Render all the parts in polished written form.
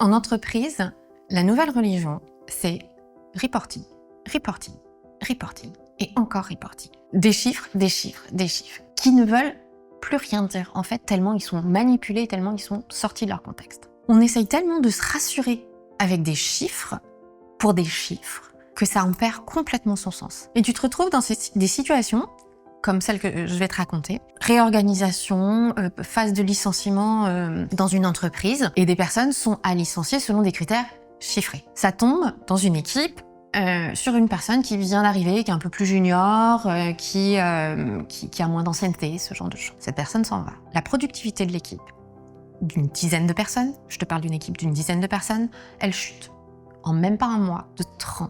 En entreprise, la nouvelle religion, c'est reporting, reporting, reporting et encore reporting. Des chiffres, des chiffres, des chiffres, qui ne veulent plus rien dire, en fait, tellement ils sont manipulés, tellement ils sont sortis de leur contexte. On essaye tellement de se rassurer avec des chiffres, pour des chiffres, que ça en perd complètement son sens. Et tu te retrouves dans des situations comme celle que je vais te raconter. Réorganisation, phase de licenciement dans une entreprise, et des personnes sont à licencier selon des critères chiffrés. Ça tombe dans une équipe sur une personne qui vient d'arriver, qui est un peu plus junior, qui a moins d'ancienneté, ce genre de choses. Cette personne s'en va. La productivité de l'équipe, d'une dizaine de personnes, je te parle d'une équipe d'une dizaine de personnes, elle chute en même pas un mois de 30%.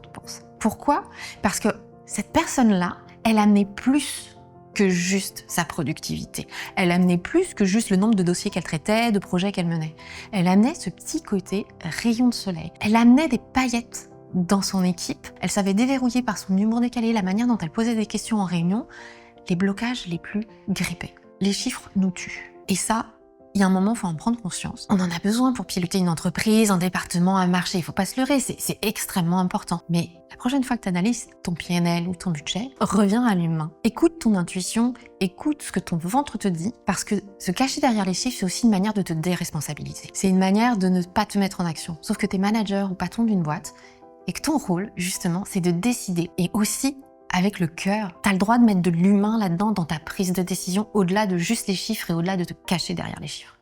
Pourquoi ? Parce que cette personne-là, elle amenait plus que juste sa productivité. Elle amenait plus que juste le nombre de dossiers qu'elle traitait, de projets qu'elle menait. Elle amenait ce petit côté rayon de soleil. Elle amenait des paillettes dans son équipe. Elle savait déverrouiller par son humour décalé, la manière dont elle posait des questions en réunion, les blocages les plus grippés. Les chiffres nous tuent. Et ça, il y a un moment, il faut en prendre conscience. On en a besoin pour piloter une entreprise, un département, un marché. Il faut pas se leurrer, c'est extrêmement important. Mais la prochaine fois que tu analyses ton PNL ou ton budget, reviens à l'humain. Écoute ton intuition, écoute ce que ton ventre te dit, parce que se cacher derrière les chiffres, c'est aussi une manière de te déresponsabiliser. C'est une manière de ne pas te mettre en action. Sauf que tu es manager ou patron d'une boîte, et que ton rôle, justement, c'est de décider. Et aussi, avec le cœur, tu as le droit de mettre de l'humain là-dedans dans ta prise de décision, au-delà de juste les chiffres et au-delà de te cacher derrière les chiffres.